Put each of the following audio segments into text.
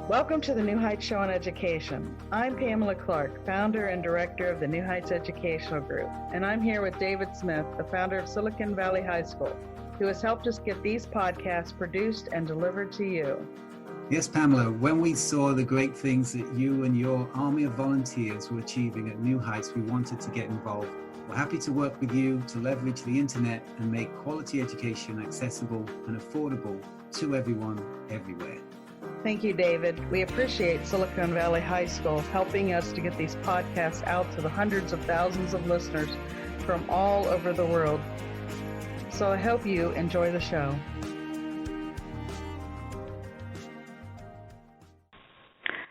Welcome to the New Heights Show on Education. I'm Pamela Clark, founder and director of the New Heights Educational Group, and I'm here with David Smith, the founder of Silicon Valley High School, who has helped us get these podcasts produced and delivered to you. Yes, Pamela, when we saw the great things that you and your army of volunteers were achieving at New Heights, we wanted to get involved. We're happy to work with you to leverage the internet and make quality education accessible and affordable to everyone, everywhere. Thank you, David. We appreciate Silicon Valley High School helping us to get these podcasts out to the hundreds of thousands of listeners from all over the world. So I hope you enjoy the show.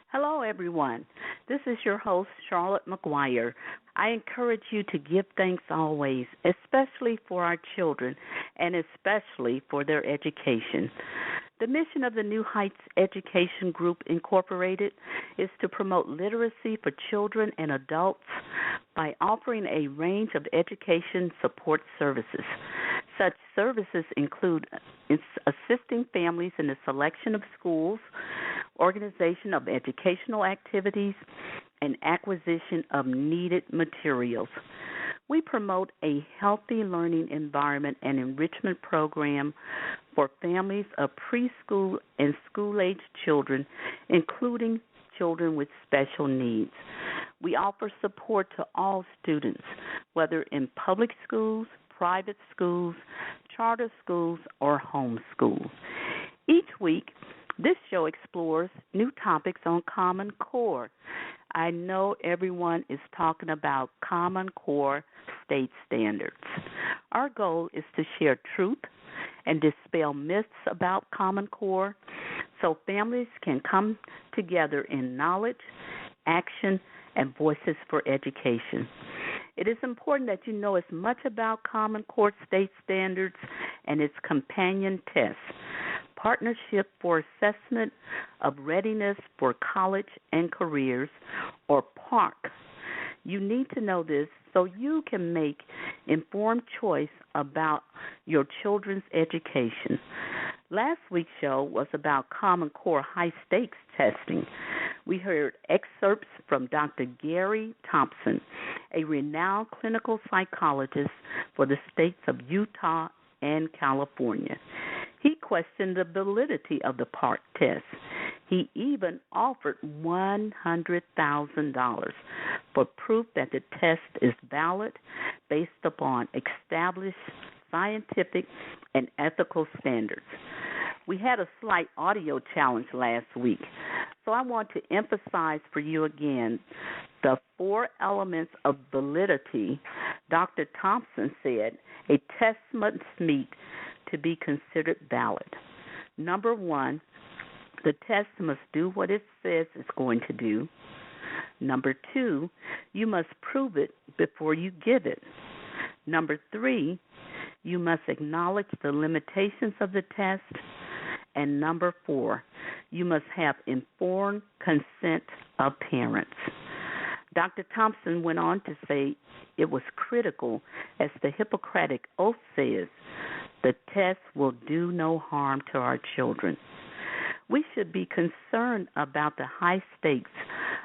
Hello, everyone. This is your host, Charlotte McGuire. I encourage you to give thanks always, especially for our children and especially for their education. The mission of the New Heights Education Group, Incorporated, is to promote literacy for children and adults by offering a range of education support services. Such services include assisting families in the selection of schools, organization of educational activities, and acquisition of needed materials. We promote a healthy learning environment and enrichment program for families of preschool and school-age children, including children with special needs. We offer support to all students, whether in public schools, private schools, charter schools, or home schools. Each week, this show explores new topics on Common Core. I know everyone is talking about Common Core state standards. Our goal is to share truth and dispel myths about Common Core so families can come together in knowledge, action, and voices for education. It is important that you know as much about Common Core state standards and its companion tests, Partnership for Assessment of Readiness for College and Careers, or PARC. You need to know this so you can make informed choice about your children's education. Last week's show was about Common Core high-stakes testing. We heard excerpts from Dr. Gary Thompson, a renowned clinical psychologist for the states of Utah and California. He questioned the validity of the PARC test. He even offered $100,000 for proof that the test is valid based upon established scientific and ethical standards. We had a slight audio challenge last week, so I want to emphasize for you again the 4 elements of validity Dr. Thompson said a test must meet to be considered valid. Number 1, the test must do what it says it's going to do. Number 2, you must prove it before you give it. Number 3, you must acknowledge the limitations of the test. And number 4, you must have informed consent of parents. Dr. Thompson went on to say it was critical, as the Hippocratic Oath says, the test will do no harm to our children. We should be concerned about the high stakes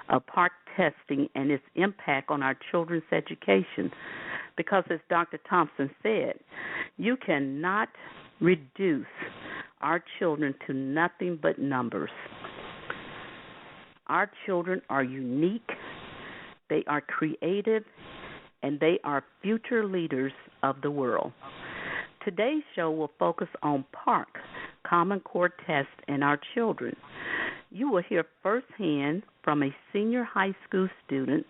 of PARC testing and its impact on our children's education because, as Dr. Thompson said, you cannot reduce our children to nothing but numbers. Our children are unique, they are creative, and they are future leaders of the world. Today's show will focus on PARC, Common Core Test, and our children. You will hear firsthand from a senior high school student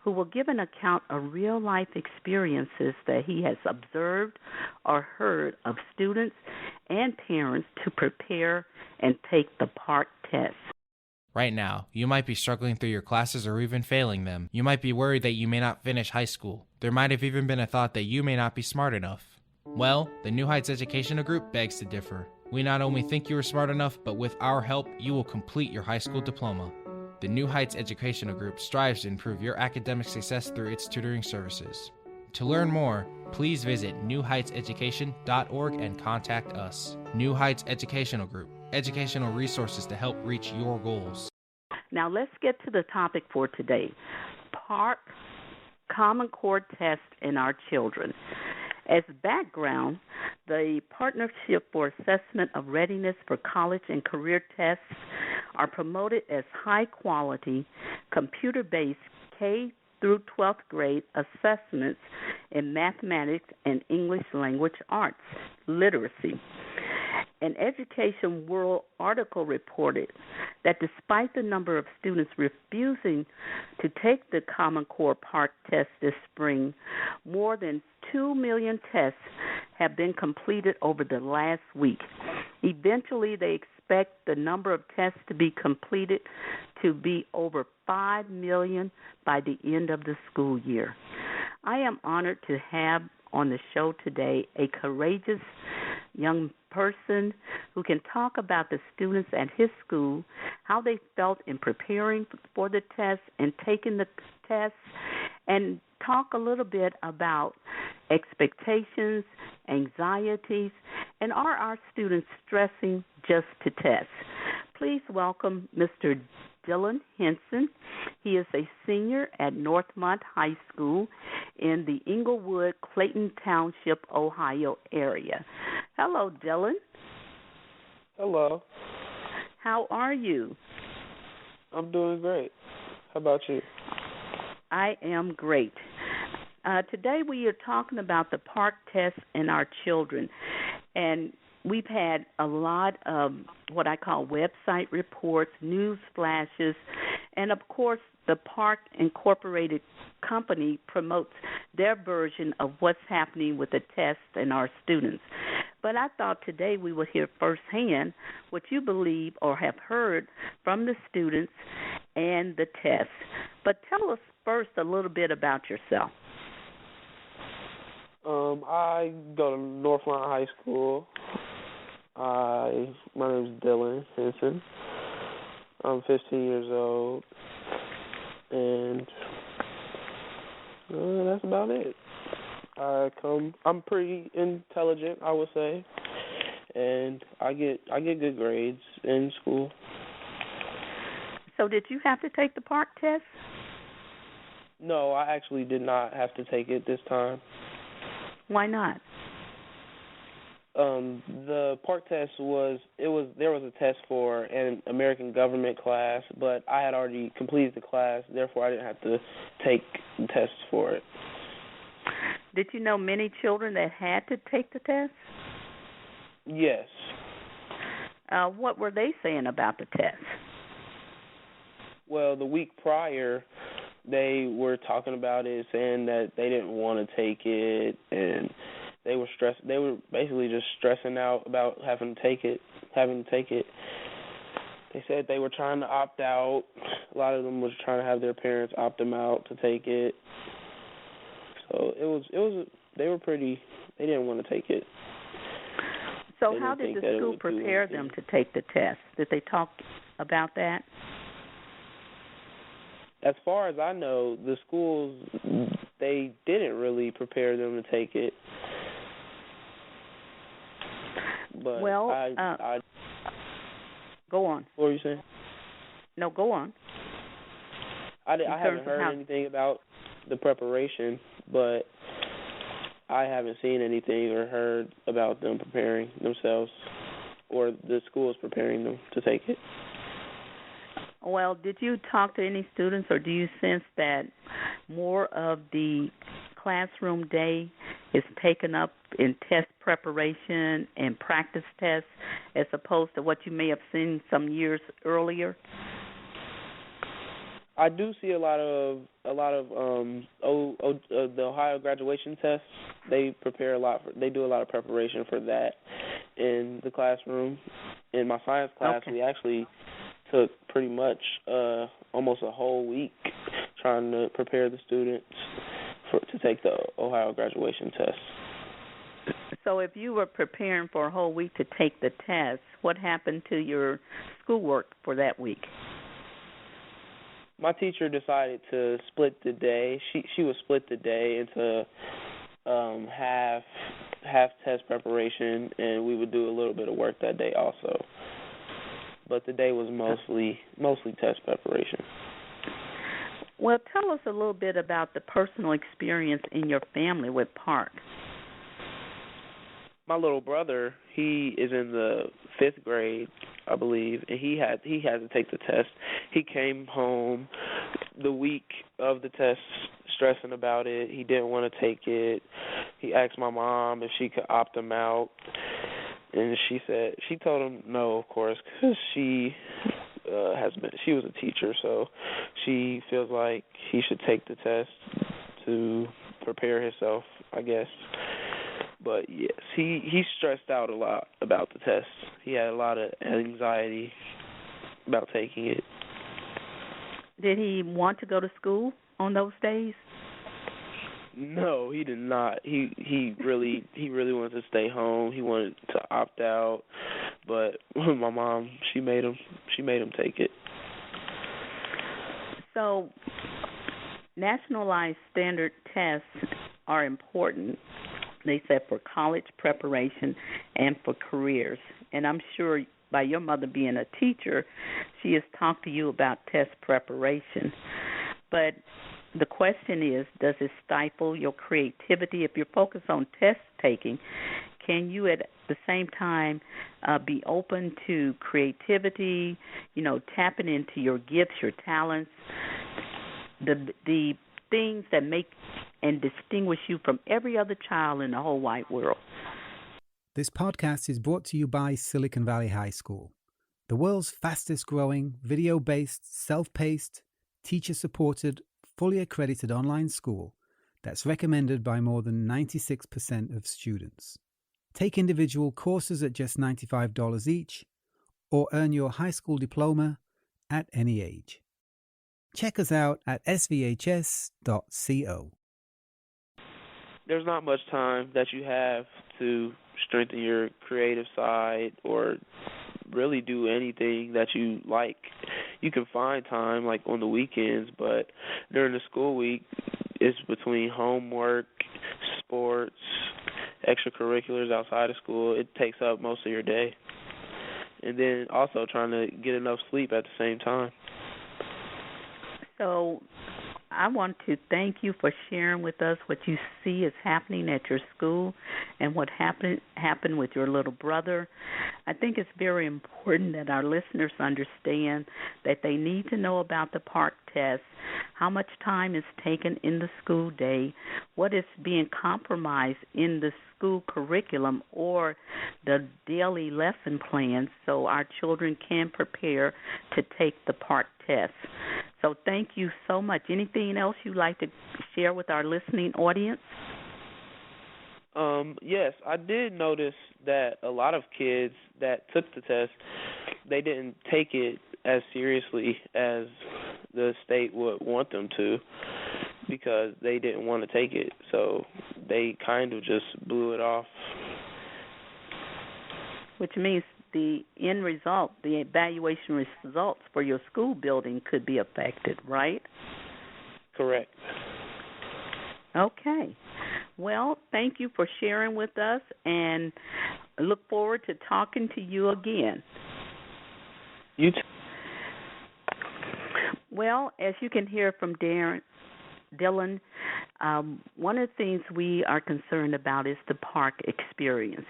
who will give an account of real-life experiences that he has observed or heard of students and parents to prepare and take the PARC test. Right now, you might be struggling through your classes or even failing them. You might be worried that you may not finish high school. There might have even been a thought that you may not be smart enough. Well, the New Heights Educational Group begs to differ. We not only think you are smart enough, but with our help, you will complete your high school diploma. The New Heights Educational Group strives to improve your academic success through its tutoring services. To learn more, please visit newheightseducation.org and contact us. New Heights Educational Group, educational resources to help reach your goals. Now let's get to the topic for today. PARCC, Common Core Test in Our Children. As background, the Partnership for Assessment of Readiness for College and Career Tests are promoted as high-quality, computer-based K through 12th grade assessments in mathematics and English language arts literacy. An Education World article reported that despite the number of students refusing to take the Common Core PARCC test this spring, more than 2 million tests have been completed over the last week. Eventually, they expect the number of tests to be completed to be over 5 million by the end of the school year. I am honored to have on the show today a courageous young person who can talk about the students at his school, how they felt in preparing for the test and taking the test, and talk a little bit about expectations, anxieties, and are our students stressing just to test. Please welcome Mr. Dylan Henson. He is a senior at Northmont High School in the Englewood, Clayton Township, Ohio area. Hello, Dylan. Hello. How are you? I'm doing great. How about you? I am great. Today we are talking about the PARCC test in our children, and we've had a lot of what I call website reports, news flashes, and of course the PARCC Incorporated company promotes their version of what's happening with the tests and our students. But I thought today we would hear firsthand what you believe or have heard from the students and the tests. But tell us first a little bit about yourself. I go to Northmont High School. My name is Dylan Henson. I'm 15 years old, and that's about it. I'm pretty intelligent, I would say, and I get good grades in school. So did you have to take the PARCC test? No, I actually did not have to take it this time. Why not? The PARCC test there was a test for an American government class, but I had already completed the class, therefore I didn't have to take the test for it. Did you know many children that had to take the test? Yes. What were they saying about the test? Well, the week prior, they were talking about it, saying that they didn't want to take it, and they were stressed. They were basically just stressing out about having to take it. They said they were trying to opt out. A lot of them was trying to have their parents opt them out to take it. So they were pretty. They didn't want to take it. So how did the school prepare them to take the test? Did they talk about that? As far as I know, the schools, they didn't really prepare them to take it. But well, I go on. What were you saying? No, go on. I haven't heard anything about the preparation, but I haven't seen anything or heard about them preparing themselves or the schools preparing them to take it. Well, did you talk to any students, or do you sense that more of the classroom day is taken up in test preparation and practice tests as opposed to what you may have seen some years earlier? I do see a lot of the Ohio graduation tests. They prepare a lot. They do a lot of preparation for that in the classroom. In my science class, we actually took pretty much almost a whole week trying to prepare the students to take the Ohio graduation test. So if you were preparing for a whole week to take the test, what happened to your schoolwork for that week? My teacher decided to split the day. She would split the day into half test preparation, and we would do a little bit of work that day also. but the day was mostly test preparation. Well, tell us a little bit about the personal experience in your family with Park. My little brother, he is in the 5th grade, I believe, and he had to take the test. He came home the week of the test stressing about it. He didn't want to take it. He asked my mom if she could opt him out, and she told him no, of course, because she was a teacher, so she feels like he should take the test to prepare himself, I guess. But yes, he stressed out a lot about the test. He had a lot of anxiety about taking it. Did he want to go to school on those days? No, he did not. He really wanted to stay home. He wanted to opt out, but my mom, she made him take it. So, nationalized standard tests are important, they said, for college preparation and for careers. And I'm sure by your mother being a teacher, she has talked to you about test preparation. But the question is, does it stifle your creativity? If you're focused on test taking, can you at the same time be open to creativity, tapping into your gifts, your talents, the things that make and distinguish you from every other child in the whole wide world? This podcast is brought to you by Silicon Valley High School, the world's fastest growing, video-based, self-paced, teacher-supported, fully accredited online school that's recommended by more than 96% of students. Take individual courses at just $95 each, or earn your high school diploma at any age. Check us out at svhs.co. There's not much time that you have to strengthen your creative side or really do anything that you like. You can find time like on the weekends, but during the school week, it's between homework, sports, extracurriculars outside of school. It takes up most of your day. And then also trying to get enough sleep at the same time. So I want to thank you for sharing with us what you see is happening at your school and what happened with your little brother. I think it's very important that our listeners understand that they need to know about the PARCC test, how much time is taken in the school day, what is being compromised in the school curriculum or the daily lesson plans so our children can prepare to take the PARCC test. So thank you so much. Anything else you'd like to share with our listening audience? Yes, I did notice that a lot of kids that took the test, they didn't take it as seriously as the state would want them to because they didn't want to take it. So they kind of just blew it off. Which means the end result, the evaluation results for your school building could be affected, right? Correct. Okay. Well, thank you for sharing with us, and I look forward to talking to you again. You too. Well, as you can hear from Dylan, one of the things we are concerned about is the PARCC experience.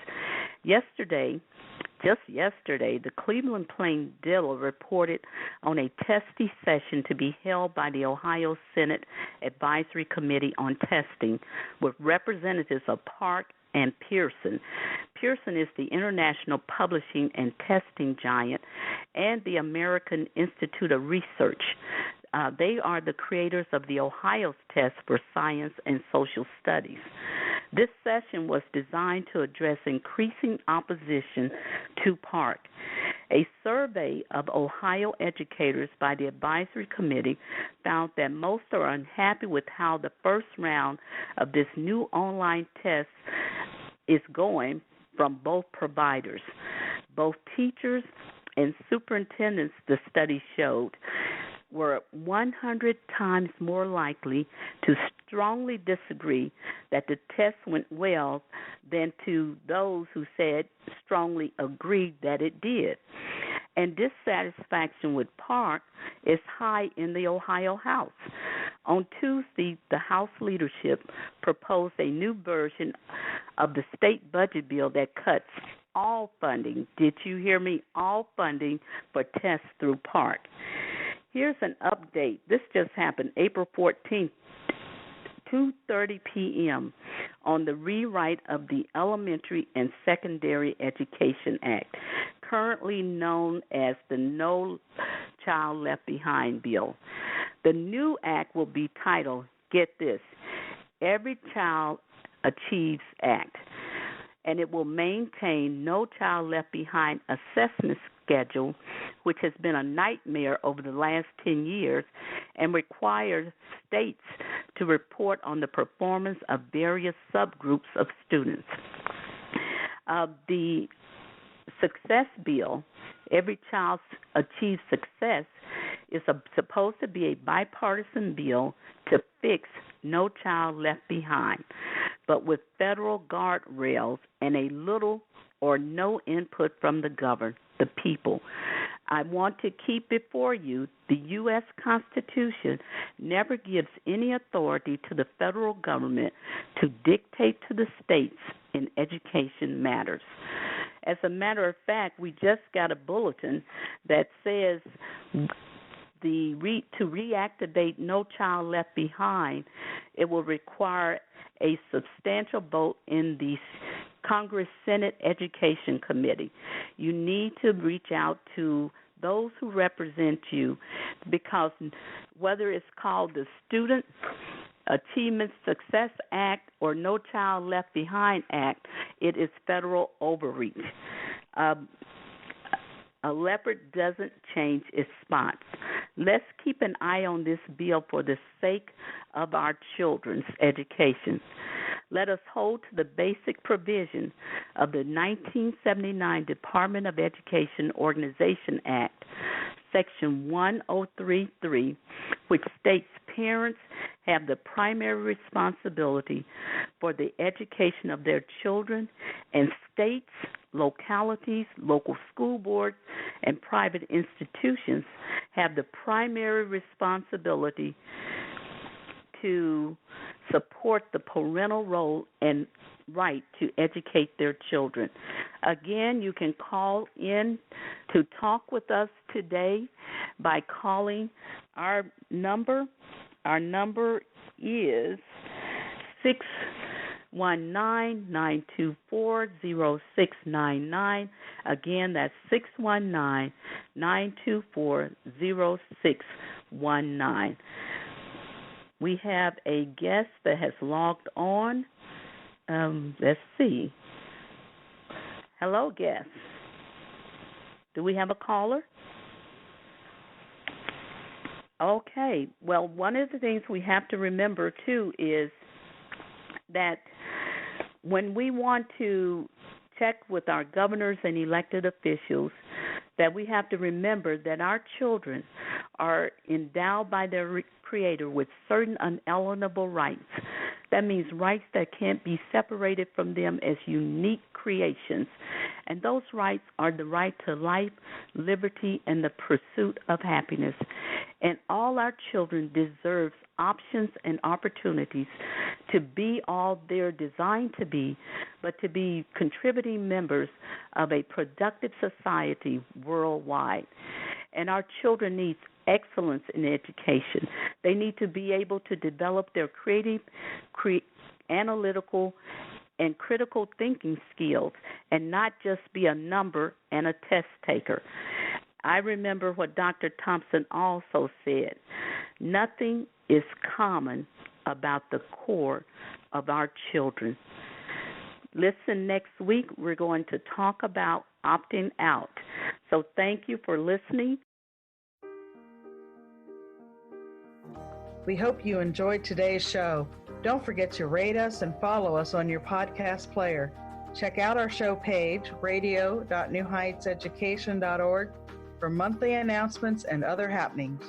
Just yesterday, the Cleveland Plain Dealer reported on a testing session to be held by the Ohio Senate Advisory Committee on Testing with representatives of PARCC and Pearson. Pearson is the international publishing and testing giant and the American Institute of Research. They are the creators of the Ohio's Test for Science and Social Studies. This session was designed to address increasing opposition to PARCC. A survey of Ohio educators by the advisory committee found that most are unhappy with how the first round of this new online test is going from both providers. Both teachers and superintendents, the study showed, were 100 times more likely to strongly disagree that the test went well than to those who said strongly agreed that it did. and dissatisfaction with Park is high in the Ohio House. On Tuesday, the House leadership proposed a new version of the state budget bill that cuts all funding. Did you hear me? All funding for tests through Park. Here's an update. This just happened April 14th, 2:30 p.m. on the rewrite of the Elementary and Secondary Education Act, currently known as the No Child Left Behind bill. The new act will be titled, get this, Every Child Achieves Act, and it will maintain No Child Left Behind assessment schedule, which has been a nightmare over the last 10 years, and requires states to report on the performance of various subgroups of students. The Success Bill, Every Child Achieves Success, is supposed to be a bipartisan bill to fix No Child Left Behind, but with federal guardrails and a little or no input from the people. I want to keep before you the U.S. Constitution never gives any authority to the federal government to dictate to the states in education matters. As a matter of fact, we just got a bulletin that says to reactivate No Child Left Behind, it will require a substantial vote in the Congress Senate Education Committee. You need to reach out to those who represent you, because whether it's called the Student Achievement Success Act or No Child Left Behind Act, it is federal overreach. A leopard doesn't change its spots. Let's keep an eye on this bill for the sake of our children's education. Let us hold to the basic provision of the 1979 Department of Education Organization Act, Section 1033, which states parents have the primary responsibility for the education of their children, and states, localities, local school boards, and private institutions have the primary responsibility to support the parental role and right to educate their children. Again, you can call in to talk with us today by calling our number. Our number is 619-924-0699. Again, that's 619-924-0619. We have a guest that has logged on. Let's see. Hello, guest. Do we have a caller? Okay. Well, one of the things we have to remember, too, is that when we want to check with our governors and elected officials, that we have to remember that our children are endowed by their Creator with certain unalienable rights. That means rights that can't be separated from them as unique creations. And those rights are the right to life, liberty, and the pursuit of happiness. And all our children deserve options and opportunities to be all they're designed to be, but to be contributing members of a productive society worldwide. And our children need excellence in education. They need to be able to develop their creative, analytical, and critical thinking skills, and not just be a number and a test taker. I remember what Dr. Thompson also said: nothing is common about the core of our children. Listen, next week we're going to talk about opting out. So thank you for listening. We hope you enjoyed today's show. Don't forget to rate us and follow us on your podcast player. Check out our show page, radio.newheightseducation.org, for monthly announcements and other happenings.